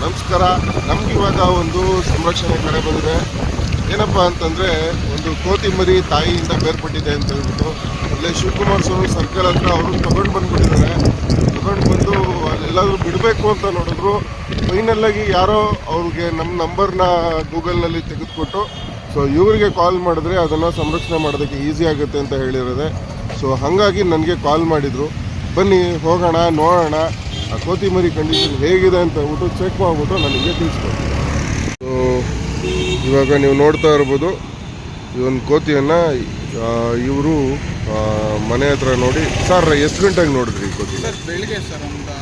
ನಮಸ್ಕಾರ. ನಮ್ಗೆ ಇವಾಗ ಒಂದು ಸಂರಕ್ಷಣೆ ಕರೆ ಬಂದಿದೆ. ಏನಪ್ಪ ಅಂತಂದರೆ, ಒಂದು ಕೋತಿ ಮರಿ ತಾಯಿಯಿಂದ ಬೇರ್ಪಟ್ಟಿದೆ ಅಂತ ಹೇಳ್ಬಿಟ್ಟು ಅಲ್ಲೇ ಶಿವಕುಮಾರ ಸ್ವಾಮಿ ಸರ್ಕಲ್ ಹತ್ರ ಅವರು ತೊಗೊಂಡು ಬಂದುಬಿಟ್ಟಿದ್ದಾರೆ. ತೊಗೊಂಡು ಬಂದು ಅಲ್ಲೆಲ್ಲಾದರೂ ಬಿಡಬೇಕು ಅಂತ ನೋಡಿದ್ರು. ಫೈನಲ್ಲಾಗಿ ಯಾರೋ ಅವ್ರಿಗೆ ನಮ್ಮ ನಂಬರ್ನ ಗೂಗಲ್ನಲ್ಲಿ ತೆಗೆದುಕೊಟ್ಟು ಸೊ ಇವರಿಗೆ ಕಾಲ್ ಮಾಡಿದ್ರೆ ಅದನ್ನು ಸಂರಕ್ಷಣೆ ಮಾಡೋದಕ್ಕೆ ಈಸಿ ಆಗುತ್ತೆ ಅಂತ ಹೇಳಿರೋದೆ. ಸೊ ಹಾಗಾಗಿ ನನಗೆ ಕಾಲ್ ಮಾಡಿದರು, ಬನ್ನಿ ಹೋಗೋಣ ನೋಡೋಣ ಆ ಕೋತಿ ಮರಿ ಕಂಡೀಷನ್ ಹೇಗಿದೆ ಅಂತ ಹೇಳ್ಬಿಟ್ಟು ಚೆಕ್ ಮಾಡಿಬಿಟ್ಟು ನನಗೆ ತಿಳಿಸ್ಕೊಡ್ತೀನಿ. ಸೊ ಇವಾಗ ನೀವು ನೋಡ್ತಾ ಇರ್ಬೋದು, ಈ ಒಂದು ಕೋತಿಯನ್ನು ಇವರು ಮನೆ ಹತ್ರ ನೋಡಿ. ಸರ್ ಎಷ್ಟು ಗಂಟೆಗೆ ನೋಡಿದ್ರಿ ಈ ಕೋತಿ? ಸರ್ ಬೆಳಿಗ್ಗೆ ಸರ್ ಒಂದು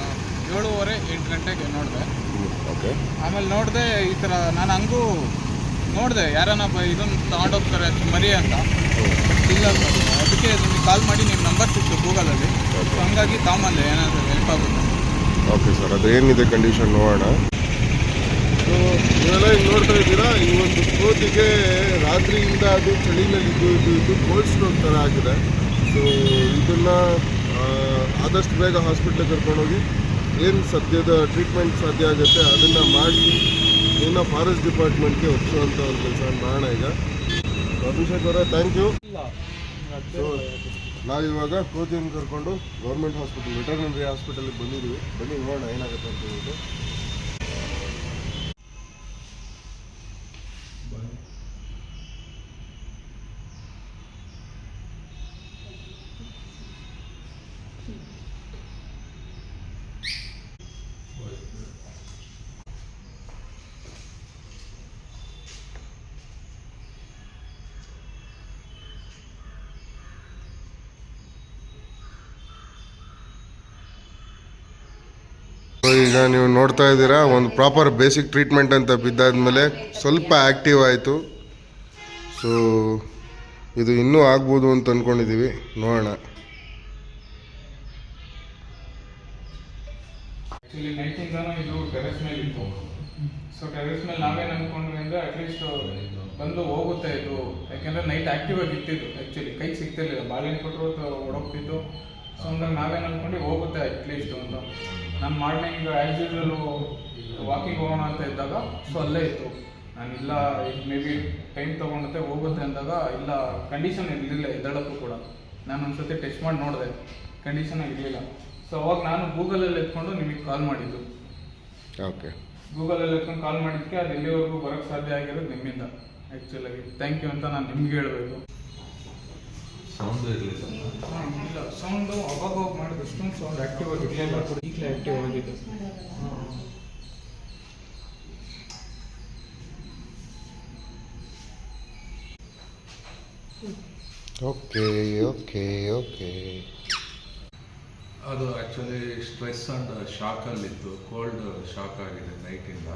7:30-8 ಗಂಟೆಗೆ ನೋಡಿದೆ. ಓಕೆ. ಆಮೇಲೆ ನೋಡಿದೆ ಈ ಥರ ನಾನು ಹಂಗೂ ನೋಡಿದೆ ಯಾರನ್ನ ಇದನ್ನು ತಗೊಂಡೋಗ್ತಾರೆ ಮರಿ ಅಂತ. ಇಲ್ಲ ಸರ್, ಅದಕ್ಕೆ ನಿಮಗೆ ಕಾಲ್ ಮಾಡಿ ನಿಮ್ಮ ನಂಬರ್ ಸಿಕ್ತು ಗೂಗಲಲ್ಲಿ. ಸೊ ಹಂಗಾಗಿ ತಾಮಲ್ಲಿ ಏನಾದರೂ ಹೆಲ್ಪ್ ಆಗುತ್ತೆ. ಓಕೆ ಸರ್, ಅದೇನಿದೆ ಕಂಡೀಷನ್ ನೋಡೋಣ. ಸೊ ಇವೆಲ್ಲ ಈಗ ನೋಡ್ತಾ ಇದ್ದೀರಾ, ಈ ಒಂದು ಕೋತಿಗೆ ರಾತ್ರಿಯಿಂದ ಅದು ಚಳಿನಲ್ಲಿ ಇದು ಕೋಲ್ಡ್ ಸ್ಟೋನ್ ಥರ ಆಗಿದೆ. ಸೊ ಇದನ್ನು ಆದಷ್ಟು ಬೇಗ ಹಾಸ್ಪಿಟ್ಲಿಗೆ ಕರ್ಕೊಂಡೋಗಿ ಏನು ಸದ್ಯದ ಟ್ರೀಟ್ಮೆಂಟ್ ಸಾಧ್ಯ ಆಗುತ್ತೆ ಅದನ್ನು ಮಾಡಿ ಇನ್ನು ಫಾರೆಸ್ಟ್ ಡಿಪಾರ್ಟ್ಮೆಂಟ್ಗೆ ಒಪ್ಪಿಸುವಂಥ ಒಂದು ಕೆಲಸ ಮಾಡೋಣ. ಈಗ ಅಭಿಷೇಕ್ ಅವರೇ, ಥ್ಯಾಂಕ್ ಯು. ಸೊ ನಾವಿವಾಗ ಕೋತಿಯನ್ನು ಕರ್ಕೊಂಡು ಗೌರ್ಮೆಂಟ್ ಹಾಸ್ಪಿಟಲ್, ವೆಟರ್ನರಿ ಹಾಸ್ಪಿಟಲ್ಗೆ ಬಂದಿದ್ದೀವಿ. ಬನ್ನಿ ನೋಡೋಣ ಏನಾಗುತ್ತೆ ಅಂತ ಹೇಳ್ಬಿಟ್ಟು. ಈಗ ನೀವು ನೋಡ್ತಾ ಇದ್ದೀರಾ, ಒಂದು ಪ್ರಾಪರ್ ಬೇಸಿಕ್ ಟ್ರೀಟ್ಮೆಂಟ್ ಅಂತ ಬಿದ್ದಾದ್ಮೇಲೆ ಸ್ವಲ್ಪ ಆ್ಯಕ್ಟಿವ್ ಆಯಿತು. ಸೊ ಇದು ಇನ್ನೂ ಆಗ್ಬೋದು ಅಂತ ಅಂದ್ಕೊಂಡಿದ್ದೀವಿ, ನೋಡೋಣ. ಆ್ಯಕ್ಚುಲಿ ನೈಟಿಂದನೂ ಇದು ಟೆರೆಸ್ ಮೇಲೆ ಇತ್ತು. ಸೊ ಟೆರೆಸ್ ಮೇಲೆ ನಾವೇನು ಅಂದ್ಕೊಂಡ್ವಿ ಅಂದರೆ ಅಟ್ಲೀಸ್ಟ್ ಬಂದು ಹೋಗುತ್ತೆ ಇದು, ಯಾಕೆಂದರೆ ನೈಟ್ ಆ್ಯಕ್ಟಿವ್ ಆಗಿ ಇರ್ತಿದ್ದು. ಆ್ಯಕ್ಚುಲಿ ಕೈಗೆ ಸಿಗ್ತಿರ್ಲಿಲ್ಲ, ಬಾಳೆಹಣ್ಣು ಕೊಟ್ಟರು ಓಡೋಗ್ತಿತ್ತು. ಸೊ ಹಂಗಾಗಿ ನಾವೇನು ಅಂದ್ಕೊಂಡು ಹೋಗುತ್ತೆ ಅಟ್ಲೀಸ್ಟ್ ಅಂತ. ನಾನು ಮಾರ್ನಿಂಗ್ ಆ್ಯಸ್ ಯೂಶಲು ವಾಕಿಂಗ್ ಹೋಗೋಣ ಅಂತ ಇದ್ದಾಗ ಸೊ ಅಲ್ಲೇ ಇತ್ತು. ನಾನಿಲ್ಲ ಇದು ಮೇ ಬಿ ಟೈಮ್ ತೊಗೊಂಡುತ್ತೆ ಹೋಗುತ್ತೆ ಅಂದಾಗ ಇಲ್ಲ, ಕಂಡೀಷನ್ ಇರಲಿಲ್ಲ ಎದ್ದೇಳಕ್ಕೂ ಕೂಡ. ನಾನು ಒಂದ್ಸತಿ ಟೆಸ್ಟ್ ಮಾಡಿ ನೋಡಿದೆ, ಕಂಡೀಷನ್ ಇರಲಿಲ್ಲ. ಸೊ ಅವಾಗ ನಾನು ಗೂಗಲಲ್ಲಿ ಎತ್ಕೊಂಡು ನಿಮಗೆ ಕಾಲ್ ಮಾಡಿದ್ದು. ಓಕೆ. ಗೂಗಲಲ್ಲಿ ಎತ್ಕೊಂಡು ಕಾಲ್ ಮಾಡಿದ್ದಕ್ಕೆ ಅದು ಎಲ್ಲಿವರೆಗೂ ಬರೋಕ್ಕೆ ಸಾಧ್ಯ ಆಗಿರೋದು ನಿಮ್ಮಿಂದ. ಆ್ಯಕ್ಚುಲಾಗಿ ಥ್ಯಾಂಕ್ ಯು ಅಂತ ನಾನು ನಿಮ್ಗೆ ಹೇಳಬೇಕು. ಸೌಂಡು ಇರಲಿಲ್ಲ. ಇಲ್ಲ, ಸೌಂಡು ಅವಾಗ ಮಾಡಿದ ಅಷ್ಟೊಂದು ಸೌಂಡ್ ಆ್ಯಕ್ಟಿವ್ ಆಗಿ ಇರಲಿಲ್ಲ, ಈಗಲೇ ಆ್ಯಕ್ಟಿವ್ ಆಗಿದ್ದು. Okay okay okay. ಅದು ಆ್ಯಕ್ಚುಲಿ ಸ್ಟ್ರೆಸ್ ಆ್ಯಂಡ್ ಶಾಕಲ್ಲಿತ್ತು, ಕೋಲ್ಡ್ ಶಾಕ್ ಆಗಿದೆ ನೈಟಿಂದ.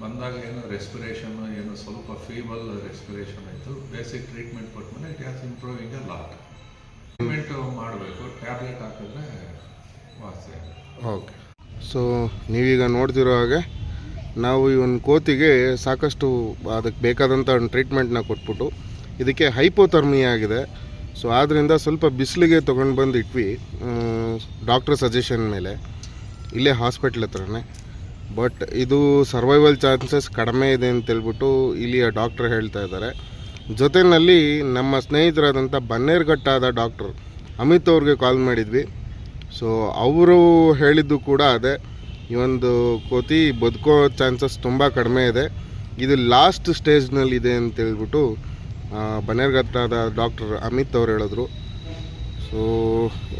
ಬಂದಾಗ ಏನು ರೆಸ್ಪಿರೇಷನ್ನು ಏನು ಸ್ವಲ್ಪ ಫೀಬಲ್ ರೆಸ್ಪಿರೇಷನ್ ಆಯಿತು. ಬೇಸಿಕ್ ಟ್ರೀಟ್ಮೆಂಟ್ ಕೊಟ್ಟಮೇಲೆ it has improving a lot. Treatment ಮಾಡಬೇಕು, ಟ್ಯಾಬ್ಲೆಟ್ ಹಾಕಿದ್ರೆ ವಾಸಿ ಆಗುತ್ತೆ. ಓಕೆ. ಸೊ ನೀವೀಗ ನೋಡ್ತಿರೋ ಹಾಗೆ ನಾವು ಈ ಒಂದು ಕೋತಿಗೆ ಸಾಕಷ್ಟು ಅದಕ್ಕೆ ಬೇಕಾದಂಥ ಒಂದು ಟ್ರೀಟ್ಮೆಂಟ್ನ ಕೊಟ್ಬಿಟ್ಟು ಇದಕ್ಕೆ ಹೈಪೋಥರ್ಮಿ ಆಗಿದೆ. ಸೊ ಆದ್ದರಿಂದ ಸ್ವಲ್ಪ ಬಿಸಿಲಿಗೆ ತೊಗೊಂಡು ಬಂದು ಇಟ್ವಿ ಡಾಕ್ಟ್ರ್ ಸಜೆಷನ್ ಮೇಲೆ, ಇಲ್ಲೇ ಹಾಸ್ಪಿಟ್ಲ್ ಹತ್ರನೇ. ಬಟ್ ಇದು ಸರ್ವೈವಲ್ ಚಾನ್ಸಸ್ ಕಡಿಮೆ ಇದೆ ಅಂತೇಳ್ಬಿಟ್ಟು ಇಲ್ಲಿಯ ಡಾಕ್ಟ್ರ್ ಹೇಳ್ತಾ ಇದ್ದಾರೆ. ಜೊತೆಯಲ್ಲಿ ನಮ್ಮ ಸ್ನೇಹಿತರಾದಂಥ ಬನ್ನೇರುಘಟ್ಟಾದ ಡಾಕ್ಟ್ರ್ ಅಮಿತ್ ಅವ್ರಿಗೆ ಕಾಲ್ ಮಾಡಿದ್ವಿ. ಸೊ ಅವರು ಹೇಳಿದ್ದು ಕೂಡ ಅದೇ, ಈ ಒಂದು ಕೋತಿ ಬದುಕೋ ಚಾನ್ಸಸ್ ತುಂಬ ಕಡಿಮೆ ಇದೆ, ಇದು ಲಾಸ್ಟ್ ಸ್ಟೇಜ್ನಲ್ಲಿದೆ ಅಂತೇಳ್ಬಿಟ್ಟು ಬನ್ನೇರುಘಟ್ಟಾದ ಡಾಕ್ಟರ್ ಅಮಿತ್ ಅವ್ರು ಹೇಳಿದ್ರು. ಸೊ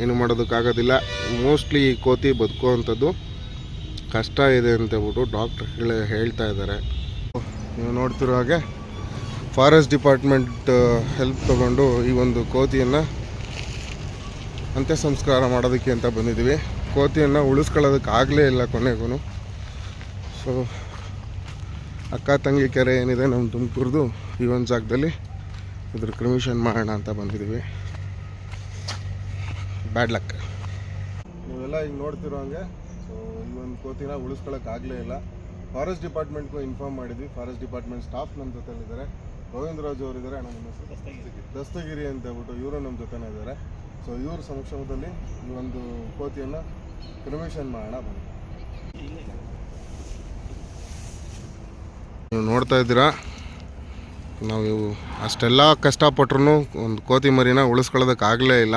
ಏನು ಮಾಡೋದಕ್ಕಾಗೋದಿಲ್ಲ, ಮೋಸ್ಟ್ಲಿ ಈ ಕೋತಿ ಬದುಕೋ ಅಂಥದ್ದು ಕಷ್ಟ ಇದೆ ಅಂತೇಳ್ಬಿಟ್ಟು ಡಾಕ್ಟ್ರ್ ಹೇಳ್ತಾ ಇದ್ದಾರೆ. ನೀವು ನೋಡ್ತಿರೋ ಹಾಗೆ ಫಾರೆಸ್ಟ್ ಡಿಪಾರ್ಟ್ಮೆಂಟ್ ಹೆಲ್ಪ್ ತೊಗೊಂಡು ಈ ಒಂದು ಕೋತಿಯನ್ನು ಅಂತ್ಯ ಸಂಸ್ಕಾರ ಮಾಡೋದಕ್ಕೆ ಅಂತ ಬಂದಿದ್ದೀವಿ. ಕೋತಿಯನ್ನು ಉಳಿಸ್ಕೊಳ್ಳೋದಕ್ಕಾಗಲೇ ಇಲ್ಲ ಕೊನೆಗೂ. ಸೊ ಅಕ್ಕ ತಂಗಿ ಕೆರೆ ಏನಿದೆ ನಮ್ಮ ತುಮಕೂರ್ದು, ಈ ಒಂದು ಜಾಗದಲ್ಲಿ ಇದ್ರ ಕ್ರಿಮಿಷನ್ ಮಾಡೋಣ ಅಂತ ಬಂದಿದ್ದೀವಿ. Bad luck. ನೀವೆಲ್ಲ ಈಗ ನೋಡ್ತಿರೋ ಹಂಗೆ ಸೊ ಈ ಒಂದು ಕೋತಿನ ಉಳಿಸ್ಕೊಳ್ಳೋಕ್ಕಾಗಲೇ ಇಲ್ಲ. ಫಾರೆಸ್ಟ್ ಡಿಪಾರ್ಟ್ಮೆಂಟ್ಗೂ ಇನ್ಫಾರ್ಮ್ ಮಾಡಿದ್ವಿ. ಫಾರೆಸ್ಟ್ ಡಿಪಾರ್ಟ್ಮೆಂಟ್ ಸ್ಟಾಫ್ ನಮ್ಮ ಜೊತೆಲಿದ್ದಾರೆ. ಗೋವಿಂದರಾಜು ಅವರಿದ್ದಾರೆ, ಅಣ್ಣ ನಮ್ಮ ಹೆಸರು ದಸ್ತಗಿರಿ ಅಂತ ಹೇಳ್ಬಿಟ್ಟು ಇವರು ನಮ್ಮ ಜೊತೆನೇ ಇದ್ದಾರೆ. ಸೊ ಇವ್ರ ಸಮಕ್ಷಮದಲ್ಲಿ ಈ ಒಂದು ಕೋತಿಯನ್ನು ಕ್ರಿಮಿಷನ್ ಮಾಡೋಣ ಬನ್ನಿ. ನೀವು ನೋಡ್ತಾ ಇದ್ದೀರಾ, ನಾವು ಅಷ್ಟೆಲ್ಲ ಕಷ್ಟಪಟ್ರು ಒಂದು ಕೋತಿ ಮರಿನ ಉಳಿಸ್ಕೊಳ್ಳೋದಕ್ಕಾಗಲೇ ಇಲ್ಲ.